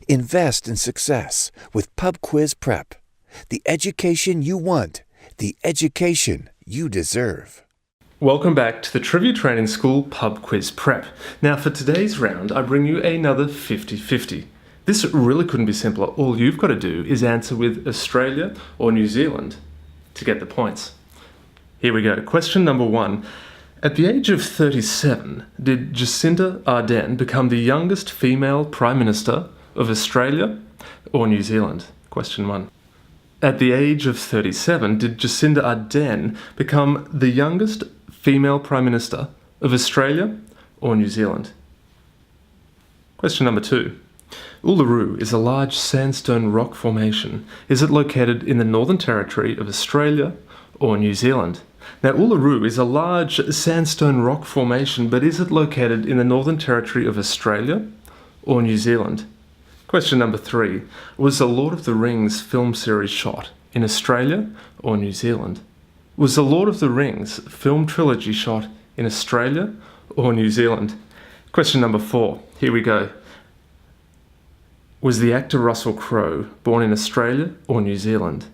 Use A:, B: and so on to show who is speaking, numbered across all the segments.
A: Invest in success with Pub Quiz Prep. The education you want, the education you deserve.
B: Welcome back to the Trivia Training School Pub Quiz Prep. Now for today's round, I bring you another 50-50. This really couldn't be simpler. All you've got to do is answer with Australia or New Zealand to get the points. Here we go. Question number 1. At the age of 37, did Jacinda Ardern become the youngest female Prime Minister of Australia or New Zealand? Question 1. At the age of 37, did Jacinda Ardern become the youngest female Prime Minister of Australia or New Zealand? Question number 2. Uluru is a large sandstone rock formation. Is it located in the Northern Territory of Australia or New Zealand? Now, Uluru is a large sandstone rock formation, but is it located in the Northern Territory of Australia or New Zealand? Question number 3. Was the Lord of the Rings film series shot in Australia or New Zealand? Was the Lord of the Rings film trilogy shot in Australia or New Zealand? Question number 4. Here we go. Was the actor Russell Crowe born in Australia or New Zealand?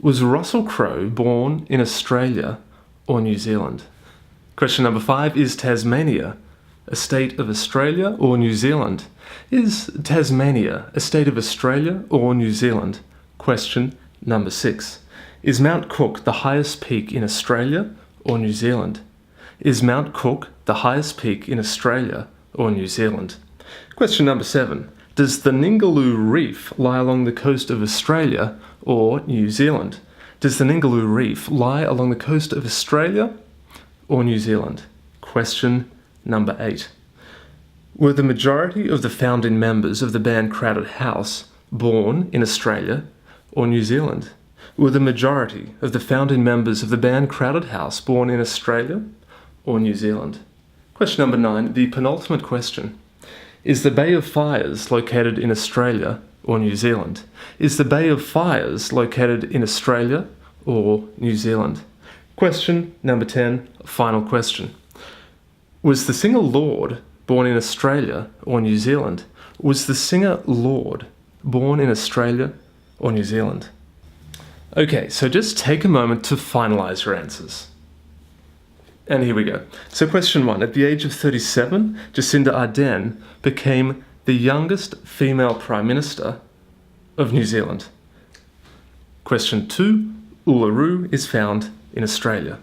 B: Was Russell Crowe born in Australia or New Zealand? Question number 5. Is Tasmania a state of Australia or New Zealand? Is Tasmania a state of Australia or New Zealand? Question number 6. Is Mount Cook the highest peak in Australia or New Zealand? Is Mount Cook the highest peak in Australia or New Zealand? Question number 7. Does the Ningaloo Reef lie along the coast of Australia or New Zealand? Does the Ningaloo Reef lie along the coast of Australia or New Zealand? Question number 8. Were the majority of the founding members of the band Crowded House born in Australia or New Zealand? Were the majority of the founding members of the band Crowded House born in Australia or New Zealand? Question number 9, the penultimate question. Is the Bay of Fires located in Australia or New Zealand? Is the Bay of Fires located in Australia or New Zealand? Question number 10, final question. Was the singer Lorde born in Australia or New Zealand? Was the singer Lorde born in Australia or New Zealand? Okay, so just take a moment to finalize your answers. And here we go. So question 1. At the age of 37, Jacinda Ardern became the youngest female Prime Minister of New Zealand. Question 2. Uluru is found in Australia.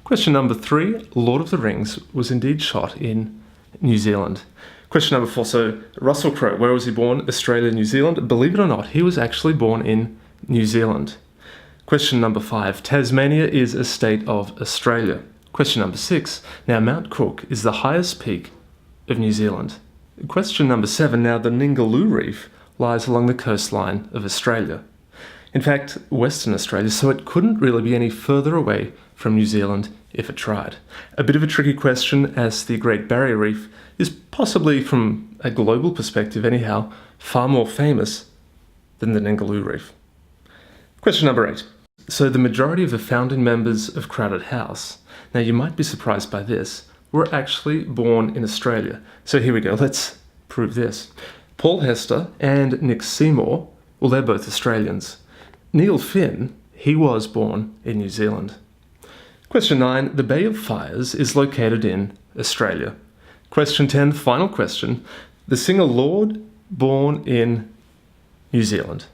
B: Question number 3. Lord of the Rings was indeed shot in New Zealand. Question number 4. So Russell Crowe, where was he born? Australia, New Zealand? Believe it or not, he was actually born in New Zealand. Question number 5. Tasmania is a state of Australia. Question number 6. Now, Mount Cook is the highest peak of New Zealand. Question number 7. Now, the Ningaloo Reef lies along the coastline of Australia. In fact, Western Australia, so it couldn't really be any further away from New Zealand if it tried. A bit of a tricky question, as the Great Barrier Reef is possibly, from a global perspective anyhow, far more famous than the Ningaloo Reef. Question number 8. So the majority of the founding members of Crowded House, now you might be surprised by this, were actually born in Australia. So here we go, let's prove this. Paul Hester and Nick Seymour, well, they're both Australians. Neil Finn, he was born in New Zealand. Question 9, the Bay of Fires is located in Australia. Question 10, final question, the singer Lorde born in New Zealand.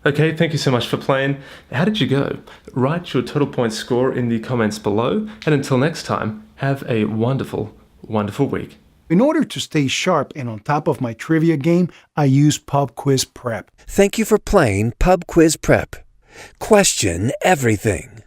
B: Okay, thank you so much for playing. How did you go? Write your total point score in the comments below, and until next time, have a wonderful, wonderful week.
C: In order to stay sharp and on top of my trivia game, I use Pub Quiz Prep.
A: Thank you for playing Pub Quiz Prep. Question everything.